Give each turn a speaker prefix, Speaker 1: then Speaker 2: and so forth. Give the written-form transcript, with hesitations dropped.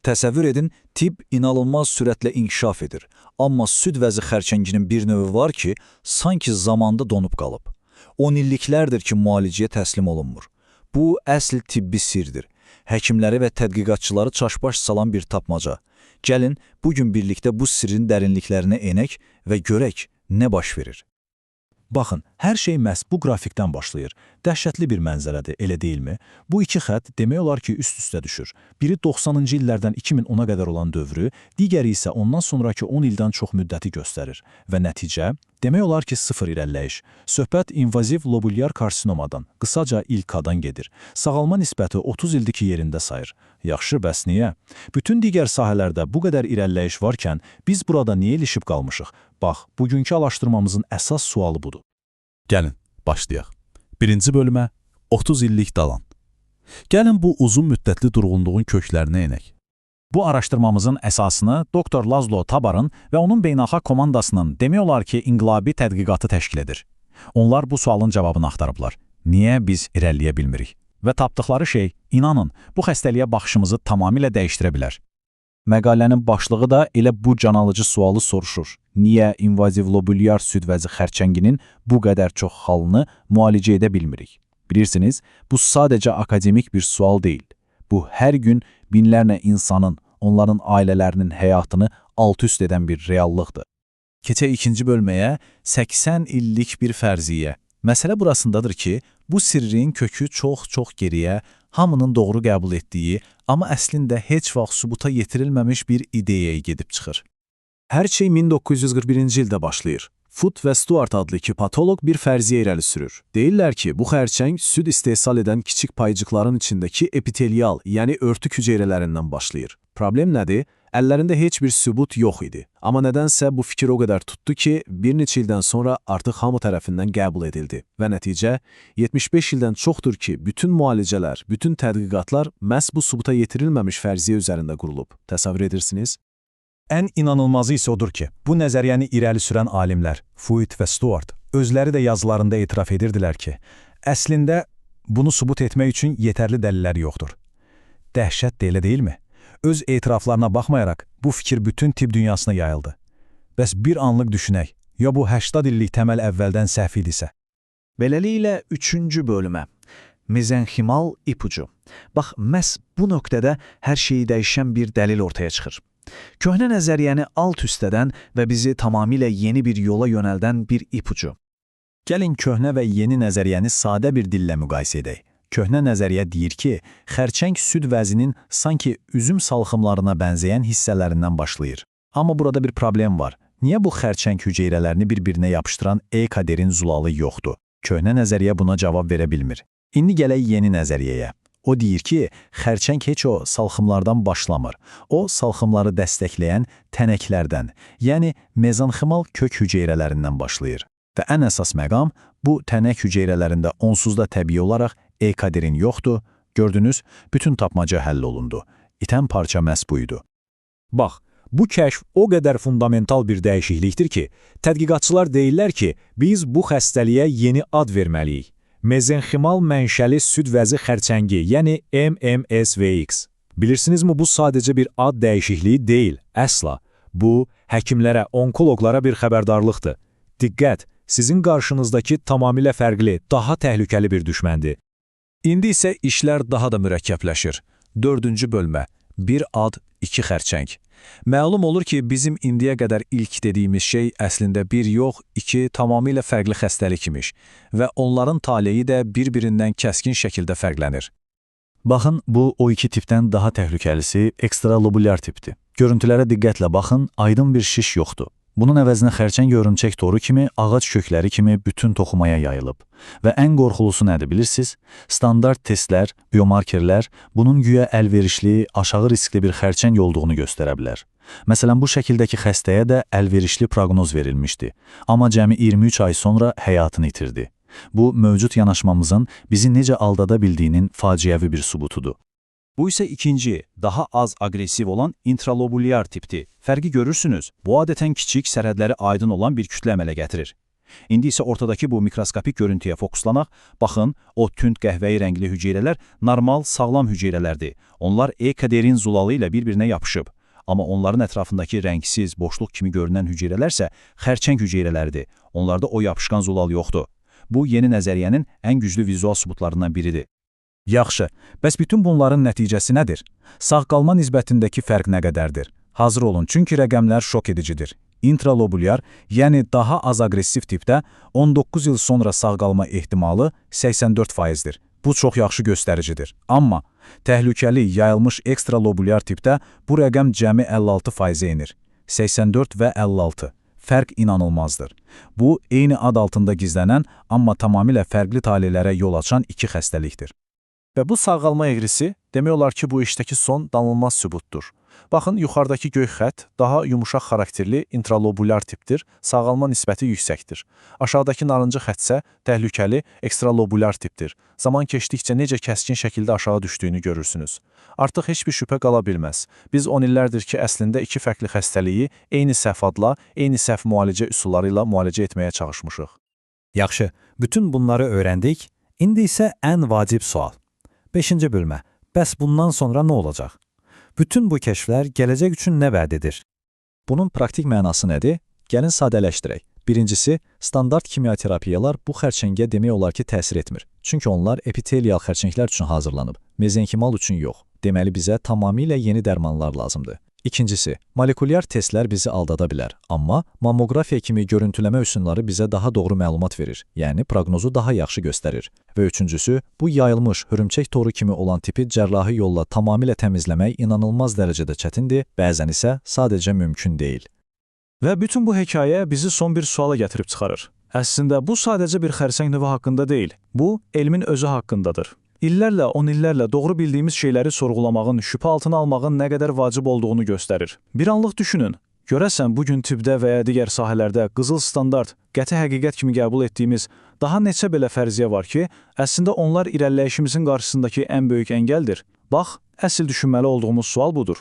Speaker 1: Təsəvvür edin, tibb inanılmaz sürətlə inkişaf edir. Amma süd vəzi xərçənginin bir növü var ki, sanki zamanda donub qalıb. 10 illiklərdir ki, müalicəyə təslim olunmur. Bu, əsl tibbi sirdir. Həkimləri və tədqiqatçıları çaşbaş salan bir tapmaca. Gəlin, bugün birlikdə bu sirrin dərinliklərinə enək və görək, nə baş verir.
Speaker 2: Baxın, hər şey məhz bu qrafikdən başlayır. Dəhşətli bir mənzərədir, elə deyilmi? Bu iki xətt demək olar ki, üst-üstə düşür. Biri 90-cı illərdən 2010-a qədər olan dövrü, digəri isə ondan sonraki 10 ildən çox müddəti göstərir. Və nəticə, demək olar ki, sıfır irəliləyiş. Söhbət invaziv lobulyar karsinomadan, qısaca İLK-dan gedir. Sağalma nisbəti 30 ildir ki, yerində sayır. Yaxşı, bəs niyə? Bütün digər sahələrdə bu qədər irəliləyiş varkən, biz burada niyə ilişib qalmışıq? Bax, bugünkü araşdırmamızın əsas sualı budur.
Speaker 3: Gəlin, başlayaq. Birinci bölümə 30 illik dalan. Gəlin bu uzun müddətli durğunluğun köklərinə enək.
Speaker 2: Bu araşdırmamızın əsasını Dr. Laszlo Tabarın və onun beynəlxalq komandasının demək olar ki, inqilabi tədqiqatı təşkil edir. Onlar bu sualın cavabını axtarıblar. Niyə biz irəliləyə bilmirik? Və tapdıqları şey, inanın, bu xəstəliyə baxışımızı tamamilə dəyişdirə bilər. Məqalənin başlığı da elə bu can alıcı sualı soruşur. Niyə invaziv lobulyar süd vəzi xərçənginin bu qədər çox halını müalicə edə bilmirik? Bilirsiniz, bu sadəcə akademik bir sual deyil. Bu, hər gün binlərlə insanın, onların ailələrinin həyatını alt-üst edən bir reallıqdır.
Speaker 3: Keçək ikinci bölməyə 80 illik bir fərziyyə. Məsələ burasındadır ki, bu sirrin kökü çox geriyə, hamının doğru qəbul etdiyi, amma əslində heç vaxt sübuta yetirilməmiş bir ideyaya gedib çıxır.
Speaker 2: Hər şey 1941-ci ildə başlayır. Foot və Stuart adlı iki patoloq bir fərziyyə irəli sürür. Deyirlər ki, bu xərçəng süd istehsal edən kiçik paycıqların içindəki epitelial, yəni örtük hüceyrələrindən başlayır. Problem nədir? Əllərində heç bir sübut yox idi. Amma nədənsə bu fikir o qədər tutdu ki, bir neçə ildən sonra artıq hamı tərəfindən qəbul edildi. Və nəticə, 75 ildən çoxdur ki, bütün müalicələr, bütün tədqiqatlar məhz bu sübuta yetirilməmiş fərziyyə üzərində qurulub. Təsəvvür edirsiniz? Ən inanılmazı isə odur ki, bu nəzəriyyəni irəli sürən alimlər, Foot və Stuart, özləri də yazılarında etiraf edirdilər ki, əslində bunu sübut etmək üçün yetərli dəlillər yoxdur. Dəhşət də elə deyilmi? Öz etiraflarına baxmayaraq, bu fikir bütün tibb dünyasına yayıldı. Bəs bir anlıq düşünək, ya bu 80 illik təməl əvvəldən səhv idisə?
Speaker 1: Beləliklə, 3-cü bölümə. Mezenximal ipucu. Bax, məhz bu nöqtədə hər şeyi dəyişən bir dəlil ortaya çıxır. Köhnə nəzəriyyəni alt-üst edən və bizi tamamilə yeni bir yola yönəldən bir ipucu.
Speaker 2: Gəlin köhnə və yeni nəzəriyyəni sadə bir dillə müqayisə edək. Köhnə nəzəriyyə deyir ki, xərçəng süd vəzinin sanki üzüm salxımlarına bənzəyən hissələrindən başlayır. Amma burada bir problem var. Niyə bu xərçəng hüceyrələrini bir-birinə yapışdıran E-kaderin zulalı yoxdur? Köhnə nəzəriyyə buna cavab verə bilmir. İndi gələk yeni nəzəriyyəyə. O deyir ki, xərçəng heç o salxımlardan başlamır. O, salxımları dəstəkləyən tənəklərdən, yəni mezenximal kök hüceyrələrindən başlayır. Və ən əsas məqam, bu tənək hüceyrələrində onsuz da təbii olaraq E-kaderin yoxdur, gördünüz, bütün tapmaca həll olundu. İtən parça məhz buydu.
Speaker 4: Bax, bu kəşf o qədər fundamental bir dəyişiklikdir ki, tədqiqatçılar deyirlər ki, biz bu xəstəliyə yeni ad verməliyik. Mezenximal mənşəli süd vəzi xərçəngi, yəni MMSVX. Bilirsinizmi, bu sadəcə bir ad dəyişikliyi deyil, əsla. Bu, həkimlərə, onkoloqlara bir xəbərdarlıqdır. Diqqət, sizin qarşınızdakı tamamilə fərqli, daha təhlükəli bir düşməndir.
Speaker 2: İndi isə işlər daha da mürəkkəbləşir. 4-cü bölmə. Bir ad, iki xərçəng. Məlum olur ki, bizim indiyə qədər ilk dediyimiz şey əslində bir yox, iki tamamilə fərqli xəstəlik imiş və onların taleyi də bir-birindən kəskin şəkildə fərqlənir.
Speaker 1: Baxın, bu o iki tipdən daha təhlükəlisi ekstralobulyar tipdir. Görüntülərə diqqətlə baxın, aydın bir şiş yoxdur. Bunun əvəzinə xərçəng örümçək toru kimi, ağac kökləri kimi bütün toxumaya yayılıb. Və ən qorxulusu nədir bilirsiniz? Standart testlər, biomarkerlər bunun güya əlverişli, aşağı riskli bir xərçəng olduğunu göstərə bilər. Məsələn, bu şəkildəki xəstəyə də əlverişli proqnoz verilmişdi. Amma cəmi 23 ay sonra həyatını itirdi. Bu, mövcud yanaşmamızın bizi necə aldada bildiyinin faciəvi bir sübutudur.
Speaker 2: Bu isə ikinci, daha az aqressiv olan intralobulyar tipdir. Fərqi görürsünüz, bu adətən kiçik, sərhədləri aydın olan bir kütlə əmələ gətirir.
Speaker 3: İndi isə ortadakı bu mikroskopik görüntüyə fokuslanaq, baxın, o tünd qəhvəyi rəngli hüceyrələr normal, sağlam hüceyrələrdir. Onlar E-kaderin zulalı ilə bir-birinə yapışıb. Amma onların ətrafındakı rəngsiz, boşluq kimi görünən hüceyrələr isə xərçəng hüceyrələridir. Onlarda o yapışqan zulal yoxdur. Bu, yeni nəzəriyyənin ən güclü vizual sübutlarından biridir.
Speaker 4: Yaxşı, bəs bütün bunların nəticəsi nədir? Sağ qalma nisbətindəki fərq nə qədərdir? Hazır olun, çünki rəqəmlər şok edicidir. Intralobulyar, yəni daha az aqressiv tipdə 19 il sonra sağ qalma ehtimalı 84%-dir. Bu çox yaxşı göstəricidir. Amma təhlükəli, yayılmış ekstralobulyar tipdə bu rəqəm cəmi 56%-ə enir. 84 və 56. Fərq inanılmazdır. Bu, eyni ad altında gizlənən, amma tamamilə fərqli talelərə yol açan iki xəstəlikdir.
Speaker 2: Və bu sağalma eğrisi demək olar ki, bu işdəki son danılmaz sübutdur. Baxın, yuxarıdakı göy xətt daha yumuşaq xarakterli intralobulyar tipdir, sağalma nisbəti yüksəkdir. Aşağıdakı narıncı xəttsə təhlükəli ekstralobulyar tipdir. Zaman keçdikcə necə kəskin şəkildə aşağı düşdüyünü görürsünüz. Artıq heç bir şübhə qala bilməz. Biz 10 illərdir ki, əslində iki fərqli xəstəliyi eyni səhv adla, eyni səhv müalicə üsulları ilə müalicə etməyə çalışmışıq.
Speaker 4: Yaxşı, bütün bunları öyrəndik. İndi isə ən vacib sual. 5-ci bölmə. Bəs bundan sonra nə olacaq? Bütün bu kəşflər gələcək üçün nə vəd edir?
Speaker 1: Bunun praktik mənası nədir? Gəlin sadələşdirək. Birincisi, standart kimyoterapiyalar bu xərçəngə demək olar ki, təsir etmir. Çünki onlar epitelial xərçənglər üçün hazırlanıb, mezenkimal üçün yox. Deməli, bizə tamamilə yeni dərmanlar lazımdır. İkincisi, molekulyar testlər bizi aldada bilər, amma mammografiya kimi görüntüləmə üsulları bizə daha doğru məlumat verir, yəni proqnozu daha yaxşı göstərir. Və üçüncüsü, bu yayılmış hörümçək toru kimi olan tipi cərrahi yolla tamamilə təmizləmək inanılmaz dərəcədə çətindir, bəzən isə sadəcə mümkün deyil.
Speaker 2: Və bütün bu hekayə bizi son bir suala gətirib çıxarır. Əslində, bu sadəcə bir xərçəng növü haqqında deyil, bu elmin özü haqqındadır. İllərlə, 10 illərlə doğru bildiyimiz şeyləri sorğulamağın, şübhə altına almağın nə qədər vacib olduğunu göstərir. Bir anlıq düşünün, görəsən bugün tibbdə və ya digər sahələrdə qızıl standart, qəti həqiqət kimi qəbul etdiyimiz daha neçə belə fərziyyə var ki, əslində onlar irəliləyişimizin qarşısındakı ən böyük əngəldir. Bax, əsl düşünməli olduğumuz sual budur.